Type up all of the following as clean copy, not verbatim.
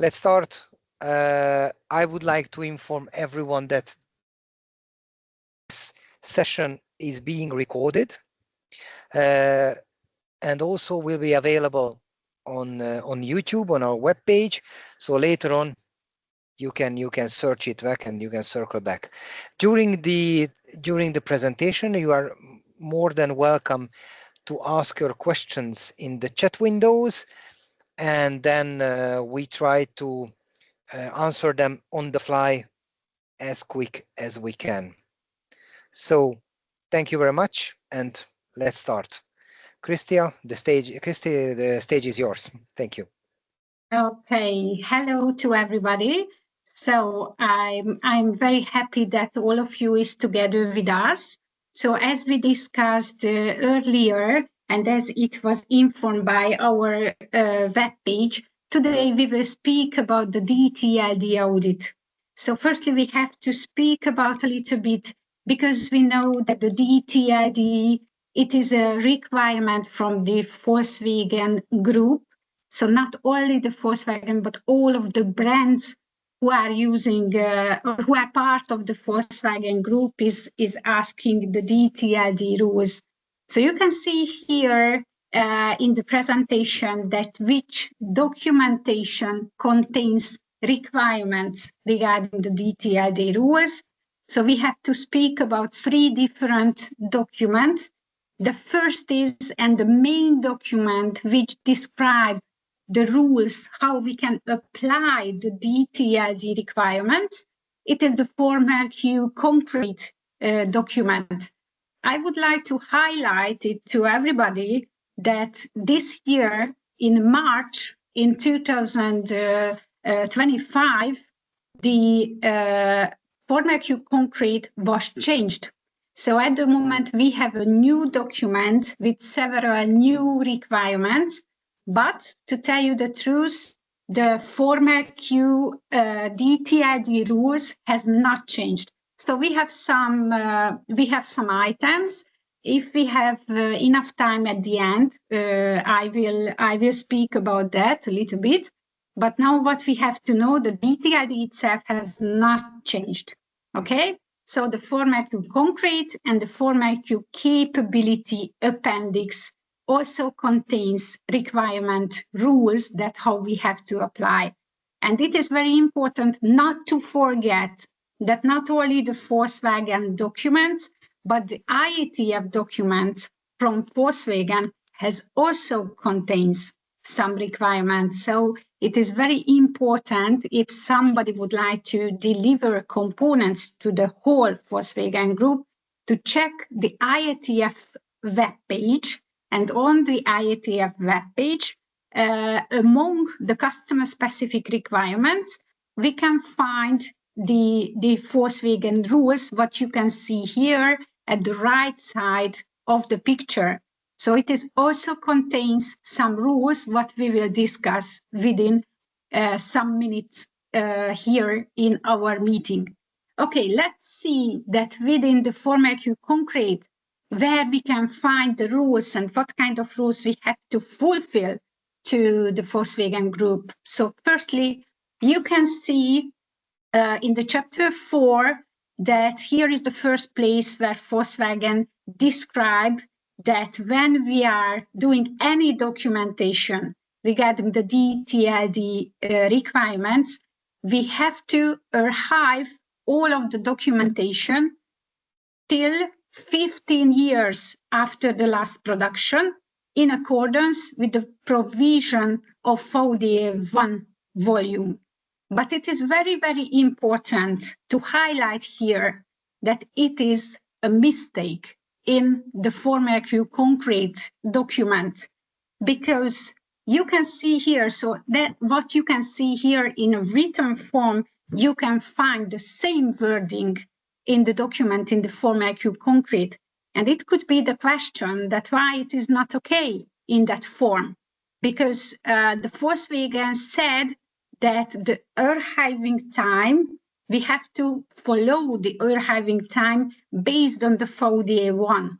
let's start. I would like to inform everyone that this session is being recorded and also will be available on YouTube on our webpage. So later on, you can search it back and you can circle back. During the presentation, you are more than welcome to ask your questions in the chat windows, and then we try to answer them on the fly as quick as we can. So thank you very much, and let's start. Christy, the stage is yours. Thank you. Okay, hello to everybody. So I'm very happy that all of you is together with us. So as we discussed earlier, and as it was informed by our webpage, today we will speak about the TLD audit. So firstly, we have to speak about a little bit, because we know that the TLD, it is a requirement from the Volkswagen Group. So not only the Volkswagen, but all of the brands who are using, who are part of the Volkswagen Group is asking the TLD rules. So you can see here in the presentation that which documentation contains requirements regarding the TLD rules. So we have to speak about 3 different documents. The first is, and the main document which describes the rules, how we can apply the TLD requirements. It is the former Q concrete document. I would like to highlight it to everybody that this year in March in 2025, the former Q concrete was changed. So at the moment we have a new document with several new requirements. But to tell you the truth, the former Q TLD rules has not changed. So we have some items. If we have enough time at the end, I will speak about that a little bit. But now what we have to know, the TLD itself has not changed. Okay. So the former Q concrete and the former Q capability appendix also contains requirement rules that how we have to apply. And it is very important not to forget that not only the Volkswagen documents, but the IATF document from Volkswagen has also contains some requirements. So it is very important if somebody would like to deliver components to the whole Volkswagen Group to check the IATF web page. And on the IATF webpage, among the customer-specific requirements, we can find the Volkswagen rules, what you can see here at the right side of the picture. So it is also contains some rules, what we will discuss within some minutes here in our meeting. Okay, let's see that within the former Q concrete, where we can find the rules and what kind of rules we have to fulfill to the Volkswagen Group. So firstly, you can see in the chapter 4 that here is the first place where Volkswagen describe that when we are doing any documentation regarding the TLD requirements, we have to archive all of the documentation till 15 years after the last production, in accordance with the provision of VDE 1 volume. But it is very, very important to highlight here that it is a mistake in the former Q concrete document, because you can see here, so that what you can see here in a written form, you can find the same wording in the document in the former Q concrete. And it could be the question that why it is not okay in that form, because the Volkswagen said that the archiving time, we have to follow the archiving time based on the VDE 1.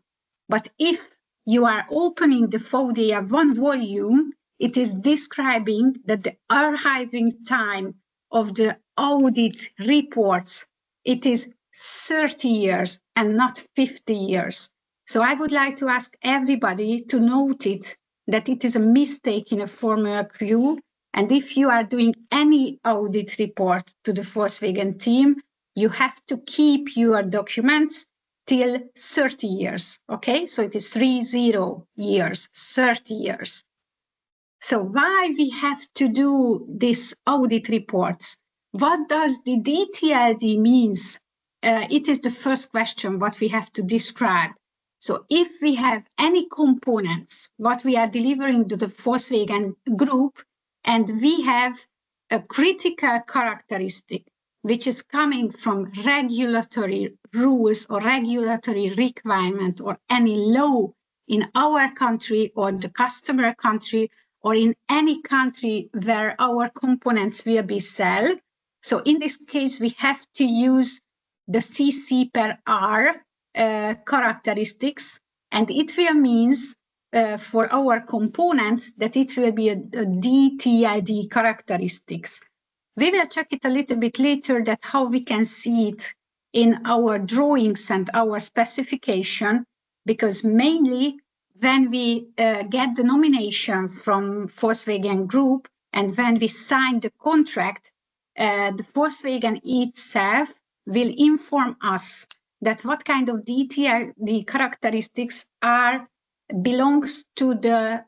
But if you are opening the VDE 1 volume, it is describing that the archiving time of the audit reports, it is 30 years and not 50 years. So I would like to ask everybody to note it, that it is a mistake in a Formula Q. And if you are doing any audit report to the Volkswagen team, you have to keep your documents till 30 years, okay? So it is 30 years, 30 years. So why we have to do this audit reports? What does the DTLD means? It is the first question what we have to describe. So if we have any components, what we are delivering to the Volkswagen Group, and we have a critical characteristic, which is coming from regulatory rules or regulatory requirement or any law in our country or the customer country or in any country where our components will be sold. So in this case, we have to use the CC per R characteristics, and it will means for our component that it will be a DTLD characteristics. We will check it a little bit later that how we can see it in our drawings and our specification, because mainly when we get the nomination from Volkswagen Group and when we sign the contract, the Volkswagen itself will inform us that what kind of DTLD characteristics belongs to the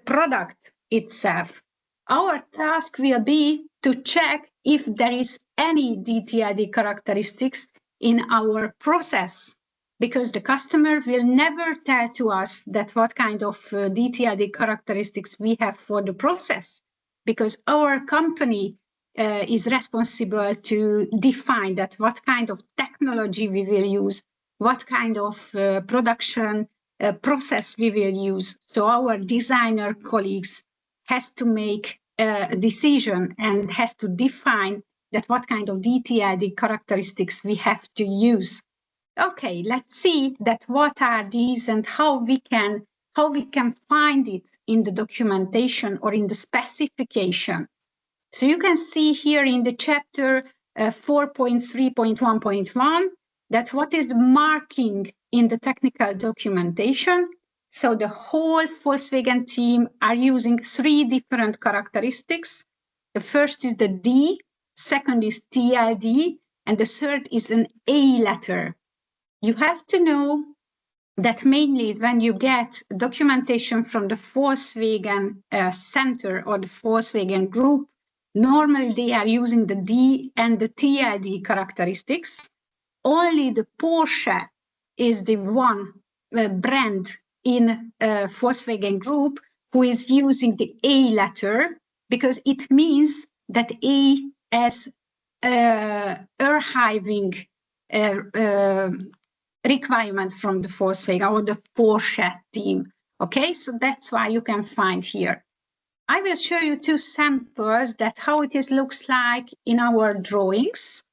product itself. Our task will be to check if there is any DTLD characteristics in our process, because the customer will never tell to us that what kind of DTLD characteristics we have for the process, because our company is responsible to define that what kind of technology we will use, what kind of production process we will use. So our designer colleagues has to make a decision and has to define that what kind of DTLD characteristics we have to use. Okay, let's see that what are these and how we can find it in the documentation or in the specification. So you can see here in the chapter 4.3.1.1 that what is the marking in the technical documentation. So the whole Volkswagen team are using 3 different characteristics. The first is the D, second is TLD, and the third is an A letter. You have to know that mainly when you get documentation from the Volkswagen Center or the Volkswagen Group, normally they are using the D and the TLD characteristics. Only the Porsche is the one brand in Volkswagen Group who is using the A letter, because it means that A as archiving requirement from the Volkswagen or the Porsche team. Okay, so that's why you can find here. I will show you 2 samples that how it looks like in our drawings.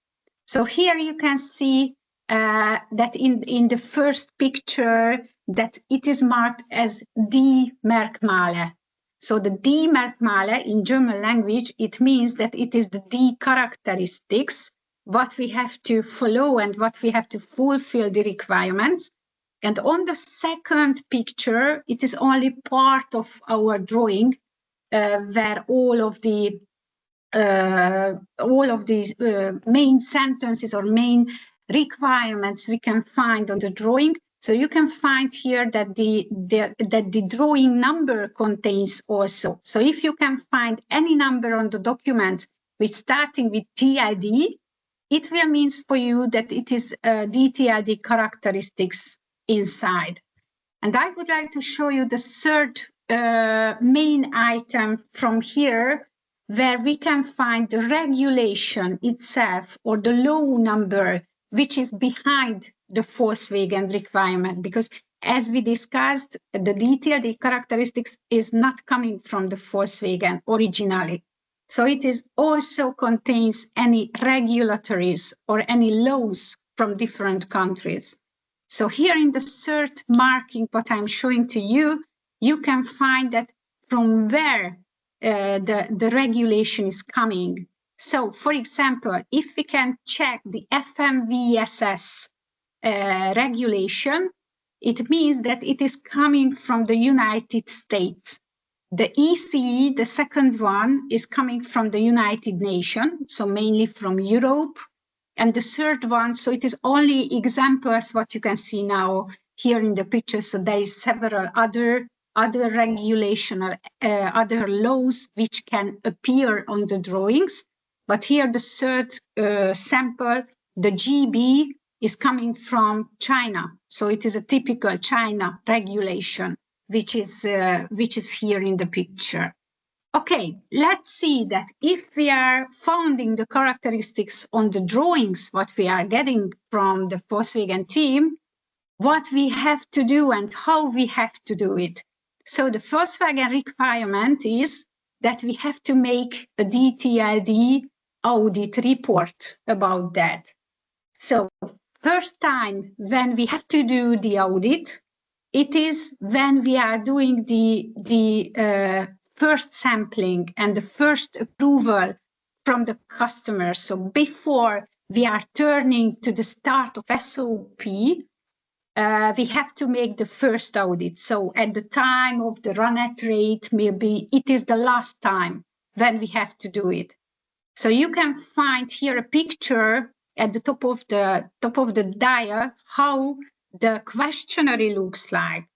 So here you can see that in the first picture that it is marked as D Merkmale. So the D Merkmale in German language, it means that it is the D characteristics, what we have to follow and what we have to fulfill the requirements. And on the second picture, it is only part of our drawing where all of the main sentences or main requirements we can find on the drawing. So you can find here that the drawing number contains also. So if you can find any number on the document which starting with TLD, it will means for you that it is DTLD characteristics inside. And I would like to show you the third main item from here, where we can find the regulation itself or the law number which is behind the Volkswagen requirement. Because as we discussed, the DTLD characteristics is not coming from the Volkswagen originally. So it is also contains any regulatories or any laws from different countries. So here in the third marking, what I'm showing to you, you can find that from where the regulation is coming. So, for example, if we can check the FMVSS regulation, it means that it is coming from the United States. The ECE, the second one, is coming from the United Nations, so mainly from Europe. And the third one, so it is only examples what you can see now here in the picture. So there is several other regulation or other laws which can appear on the drawings. But here the third sample, the GB, is coming from China. So it is a typical China regulation, which is here in the picture. Okay, let's see that if we are founding the characteristics on the drawings, what we are getting from the Volkswagen team, what we have to do and how we have to do it. So the Volkswagen requirement is that we have to make a DTLD audit report about that. So first time when we have to do the audit, it is when we are doing the first sampling and the first approval from the customer. So before we are turning to the start of SOP, we have to make the first audit. So at the time of the run-at rate, maybe it is the last time when we have to do it. So you can find here a picture at the top of the dial how the questionnaire looks like.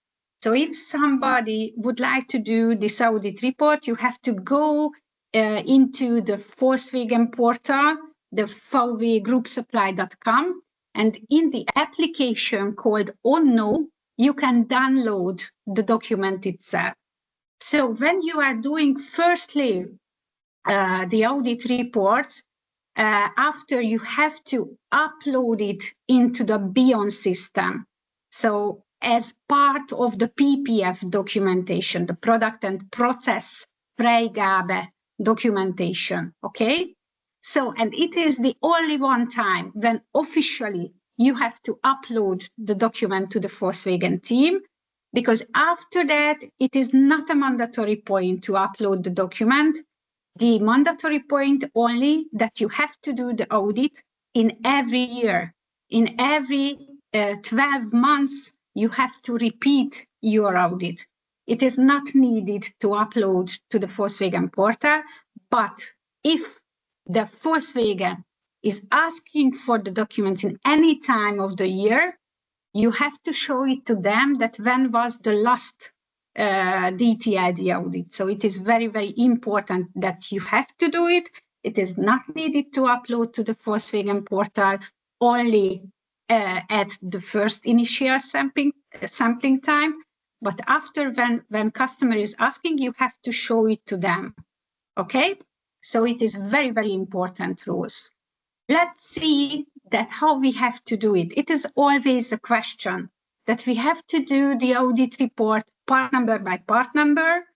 So if somebody would like to do this audit report, you have to go into the Volkswagen portal, the vwgroupsupply.com, and in the application called ONO, you can download the document itself. So when you are doing firstly the audit report, after you have to upload it into the Beyond system. So as part of the PPF documentation, the product and process Freigabe documentation, okay? So, and it is the only one time when officially you have to upload the document to the Volkswagen team, because after that, it is not a mandatory point to upload the document. The mandatory point only that you have to do the audit in every year. In every 12 months, you have to repeat your audit. It is not needed to upload to the Volkswagen portal, but if the Volkswagen is asking for the documents in any time of the year, you have to show it to them that when was the last DTLD audit. So it is very, very important that you have to do it. It is not needed to upload to the Volkswagen portal only at the first initial sampling time, but after when customer is asking, you have to show it to them. Okay, so it is very, very important rules. Let's see that how we have to do it. It is always a question that we have to do the audit report part number by part number,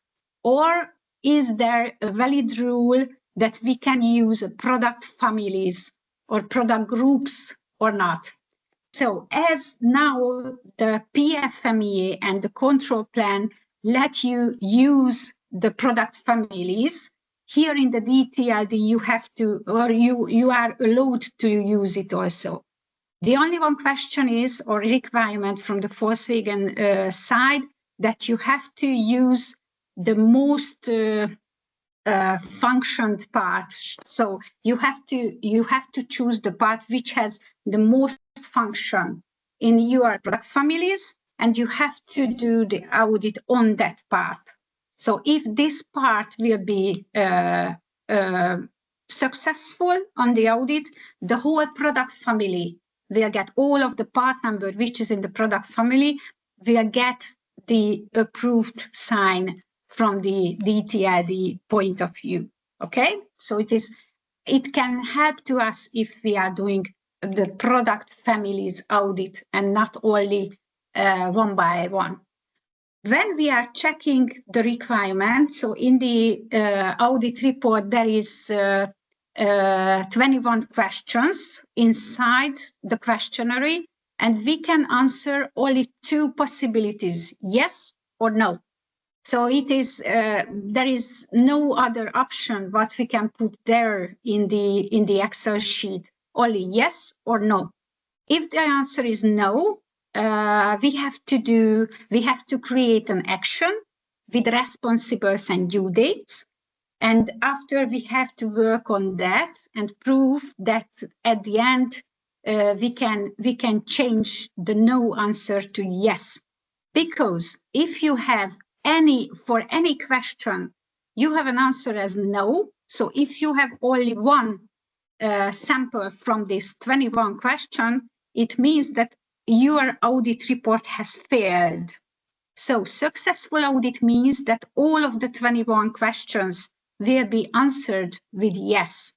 or is there a valid rule that we can use product families or product groups or not? So as now the PFMEA and the control plan let you use the product families, here in the DTLD you have to, or you are allowed to use it also. The only one question is, or requirement from the Volkswagen side, that you have to use the most functioned part. So you have to choose the part which has the most function in your product families, and you have to do the audit on that part. So if this part will be successful on the audit, the whole product family will get all of the part number which is in the product family, will get the approved sign from the DTLD point of view. Okay, so it can help to us if we are doing the product families audit and not only one by one. When we are checking the requirements, so in the audit report there is 21 questions inside the questionnaire, and we can answer only two possibilities, yes or no. So it is there is no other option what we can put there in the Excel sheet. Only yes or no. If the answer is no, we have to create an action with responsibles and due dates. And after we have to work on that and prove that at the end we can change the no answer to yes. Because if you have for any question, you have an answer as no. So if you have only one sample from this 21 question, it means that your audit report has failed. So successful audit means that all of the 21 questions will be answered with yes.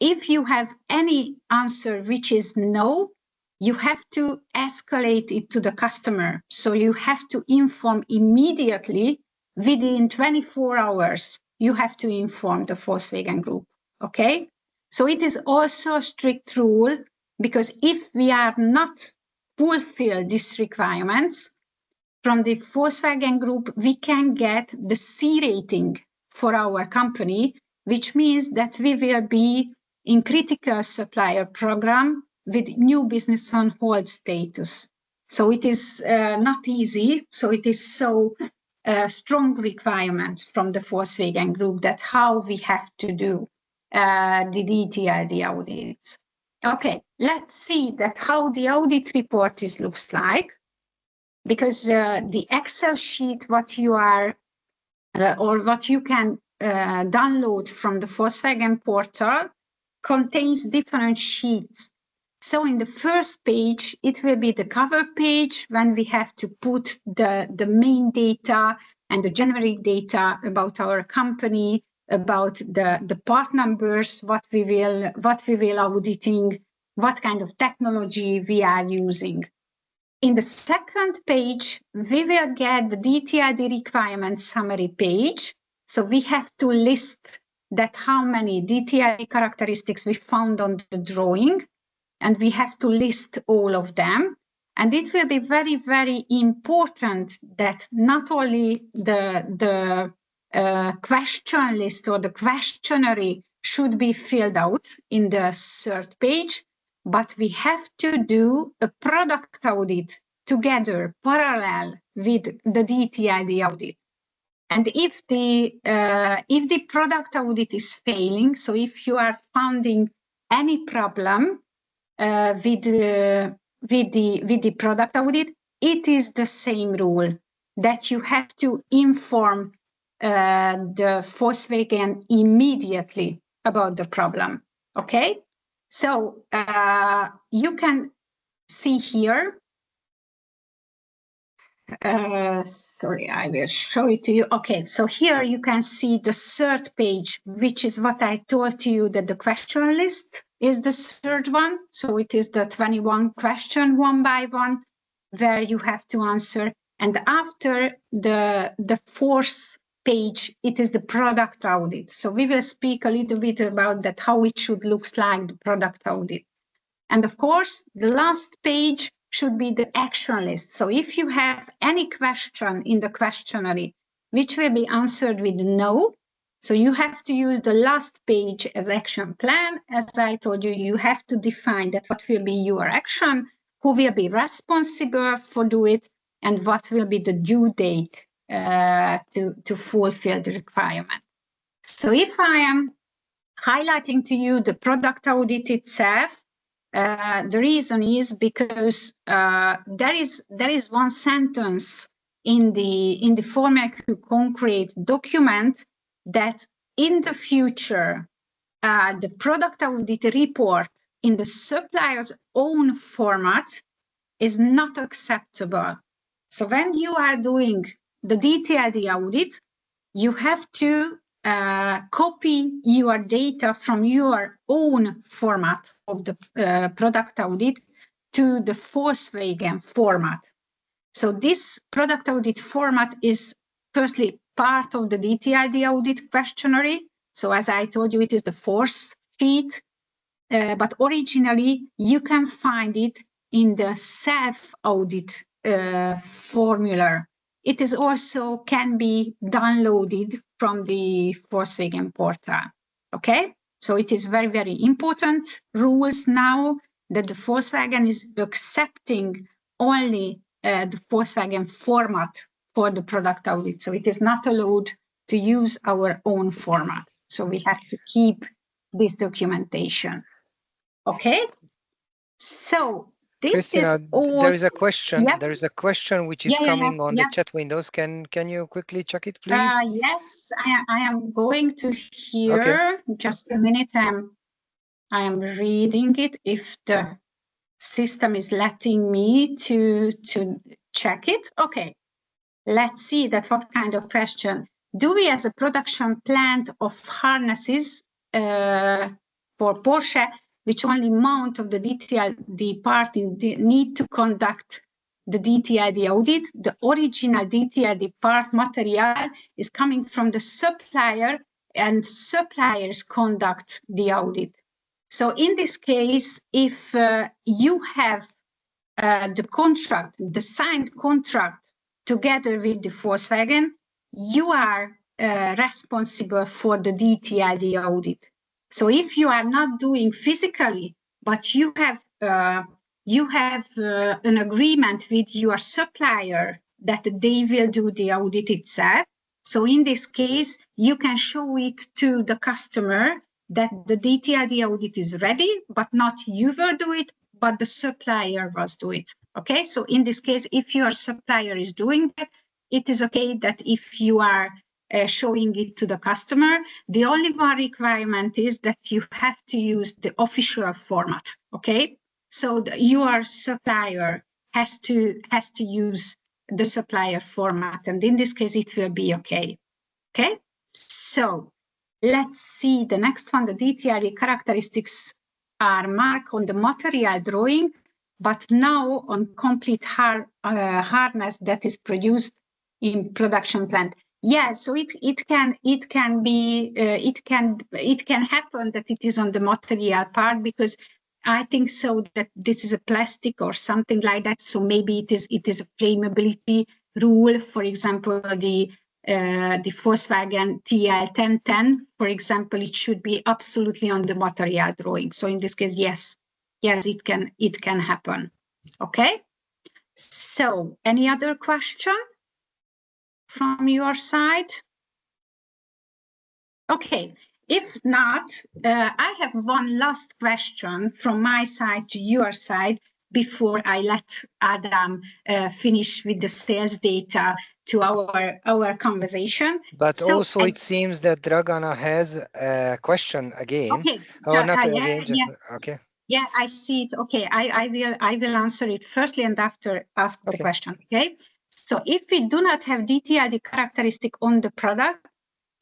If you have any answer which is no, you have to escalate it to the customer. So you have to inform immediately within 24 hours. You have to inform the Volkswagen Group. Okay? So it is also a strict rule because if we are not fulfill these requirements from the Volkswagen Group, we can get the C rating for our company, which means that we will be in critical supplier program with new business on hold status. So it is not easy. So it is so strong requirement from the Volkswagen Group that how we have to do the TLD audits. Okay, let's see that how the audit report looks like, because the Excel sheet what you are or what you can download from the Volkswagen portal contains different sheets. So in the first page, it will be the cover page when we have to put the main data and the generic data about our company, about the part numbers, what we will auditing, what kind of technology we are using. In the second page, we will get the DTID requirement summary page. So we have to list that how many DTID characteristics we found on the drawing, and we have to list all of them. And it will be very, very important that not only the question list or the questionnaire should be filled out in the third page, but we have to do a product audit together, parallel with the DTID audit. And if the product audit is failing, so if you are finding any problem with the product audit, it is the same rule that you have to inform the Volkswagen immediately about the problem. Okay, so you can see here. Sorry, I will show it to you. Okay, so here you can see the third page, which is what I told you that the question list is the third one. So it is the 21 question one by one where you have to answer. And after the fourth page, it is the product audit. So we will speak a little bit about that, how it should look like, the product audit. And of course, the last page should be the action list. So if you have any question in the questionnaire, which will be answered with no, so you have to use the last page as action plan. As I told you, you have to define that what will be your action, who will be responsible for do it, and what will be the due date to fulfill the requirement. So if I am highlighting to you the product audit itself, the reason is because there is one sentence in the format concrete document that in the future the product audit report in the supplier's own format is not acceptable. So when you are doing the DTID audit, you have to copy your data from your own format of the product audit to the Volkswagen format. So this product audit format is firstly part of the DTID audit questionnaire. So as I told you, it is the fourth sheet, but originally you can find it in the self-audit formula it is also can be downloaded from the Volkswagen portal. Okay, so it is very, very important rules now that the Volkswagen is accepting only the Volkswagen format for the product audit. So it is not allowed to use our own format. So we have to keep this documentation. Okay, so this Christina, is all. there is a question. Yeah. There is a question which is coming on the chat windows. Can you quickly check it, please? Yes, I am going to here. Okay. Just a minute. I am reading it. If the system is letting me to check it. Okay. Let's see that what kind of question. Do we as a production plant of harnesses for Porsche, which only mount of the DTLD part need to conduct the DTLD audit? The original DTLD part material is coming from the supplier and suppliers conduct the audit. So in this case, if you have the contract, the signed contract together with the Volkswagen, you are responsible for the DTLD audit. So if you are not doing physically, but you have an agreement with your supplier that they will do the audit itself. So in this case, you can show it to the customer that the DTLD audit is ready, but not you will do it, but the supplier was doing it. Okay, so in this case, if your supplier is doing that, it is okay that if you are showing it to the customer, the only one requirement is that you have to use the official format. Okay, so your supplier has to use the supplier format, and in this case, it will be okay. Okay, so let's see the next one. The DTLD characteristics are marked on the material drawing, but now on complete harness that is produced in production plant. Yeah, so it can happen that it is on the material part, because I think so that this is a plastic or something like that. So maybe it is a flammability rule. For example, the Volkswagen TL1010, for example, it should be absolutely on the material drawing. So in this case, yes, it can happen. Okay. So any other question from your side? Okay. If not, I have one last question from my side to your side before I let Adam finish with the sales data to our conversation. But so, also it seems that Dragana has a question again. Okay. Oh, not again. Okay. Yeah, I see it. Okay, I will answer it firstly and after ask the question. Okay. So if we do not have DTLD characteristic on the product,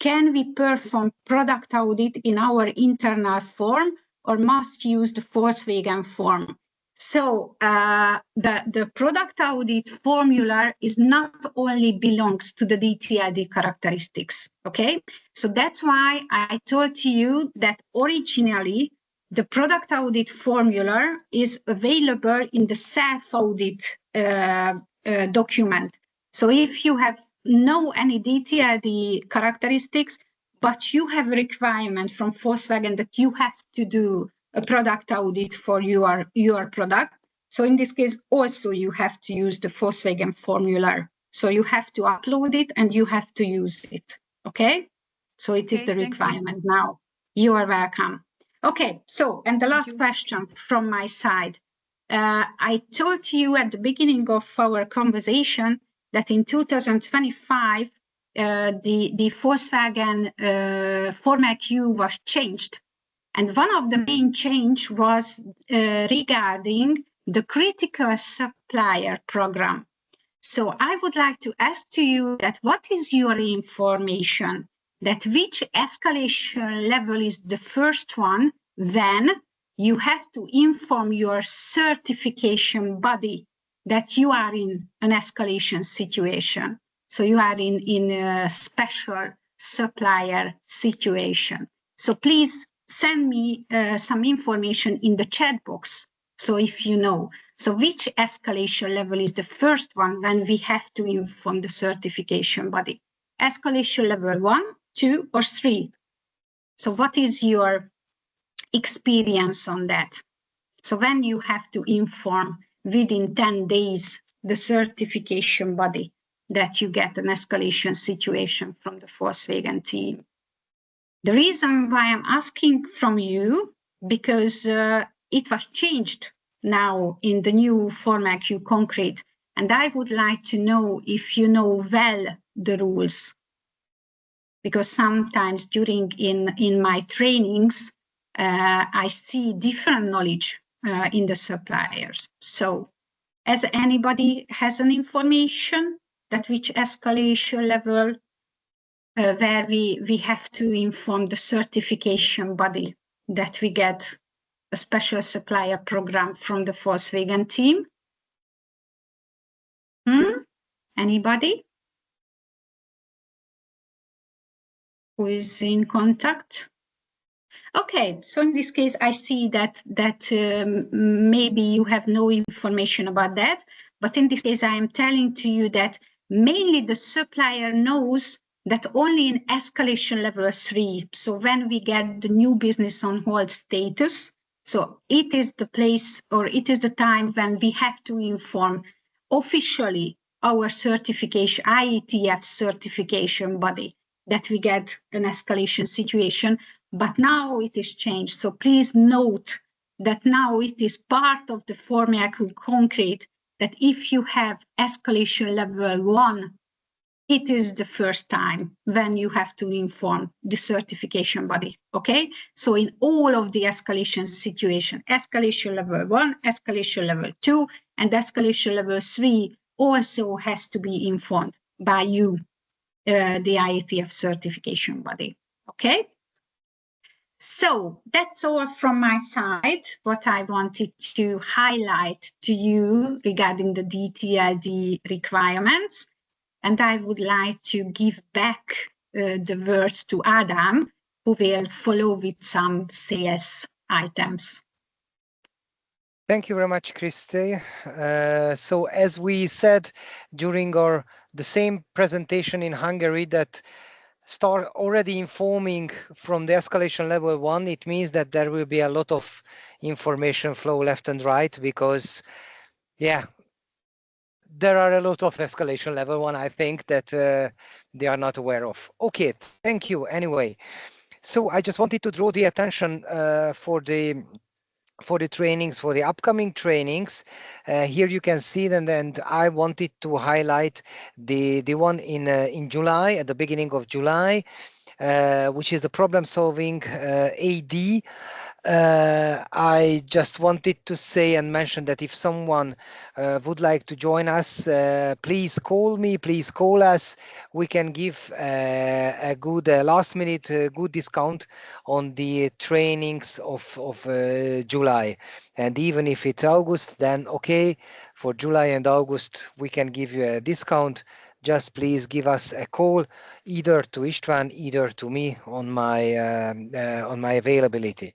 can we perform product audit in our internal form or must use the Volkswagen form? So the product audit formula is not only belongs to the DTLD characteristics, okay? So that's why I told you that originally the product audit formula is available in the self-audit document. So if you have no any DTLD characteristics, but you have a requirement from Volkswagen that you have to do a product audit for your product. So in this case, also you have to use the Volkswagen formula. So you have to upload it and you have to use it. Okay. So it is the requirement now. You are welcome. Okay. So, and the last question from my side. I told you at the beginning of our conversation that in 2025, the Volkswagen Formel Q was changed. And one of the main change was regarding the critical supplier program. So I would like to ask to you that what is your information, that which escalation level is the first one, then you have to inform your certification body that you are in an escalation situation. So you are in a special supplier situation. So please send me some information in the chat box So if you know, so which escalation level is the first one when we have to inform the certification body? Escalation level 1, 2, or 3? So what is your experience on that? So when you have to inform within 10 days the certification body that you get an escalation situation from the Volkswagen team. The reason why I'm asking from you, because it was changed now in the new FormaQ concrete, and I would like to know if you know well the rules. Because sometimes during in my trainings, I see different knowledge in the suppliers. So as anybody has an information that which escalation level where we have to inform the certification body that we get a special supplier program from the Volkswagen team? Anybody who is in contact? Okay, so in this case, I see that maybe you have no information about that, but in this case, I am telling to you that mainly the supplier knows that only in escalation level 3, so when we get the new business on hold status, so it is the place or it is the time when we have to inform officially our certification, IETF certification body, that we get an escalation situation. But now it is changed. So please note that now it is part of the FormaQ concrete that if you have escalation level 1, it is the first time when you have to inform the certification body, okay? So in all of the escalation situation, escalation level 1, escalation level 2, and escalation level 3 also has to be informed by you, the IETF certification body, okay? So that's all from my side, what I wanted to highlight to you regarding the DTLD requirements. And I would like to give back the words to Adam, who will follow with some sales items. Thank you very much, Christy. So as we said during the same presentation in Hungary, that start already informing from the escalation level 1, it means that there will be a lot of information flow left and right, because yeah, there are a lot of escalation level 1, I think, that they are not aware of. Okay, thank you anyway. So I just wanted to draw the attention for the trainings, for the upcoming trainings. Here you can see them, and I wanted to highlight the one in July, at the beginning of July, which is the problem solving AD. I just wanted to say and mention that if someone would like to join us, please call me, please call us. We can give a good last minute good discount on the trainings of July. And even if it's August, then okay, for July and August, we can give you a discount. Just please give us a call, either to Istvan, either to me on my availability.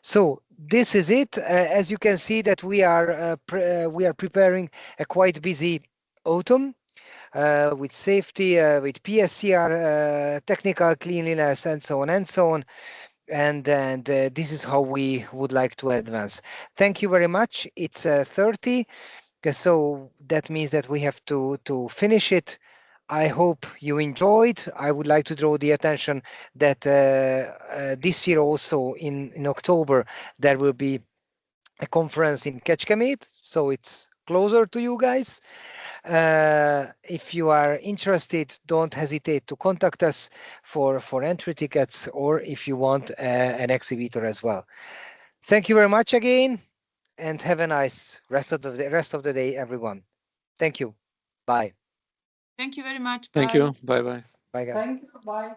So this is it. As you can see, that we are preparing a quite busy autumn with safety, with PSCR, technical cleanliness, and so on and so on. And this is how we would like to advance. Thank you very much. It's 30. So that means that we have to finish it. I hope you enjoyed. I would like to draw the attention that this year also in October, there will be a conference in Kecskemét, so it's closer to you guys. If you are interested, don't hesitate to contact us for entry tickets, or if you want an exhibitor as well. Thank you very much again, and have a nice rest of the day, everyone. Thank you. Bye. Thank you very much. Thank you. Bye bye. Bye, guys. Thank you. Bye.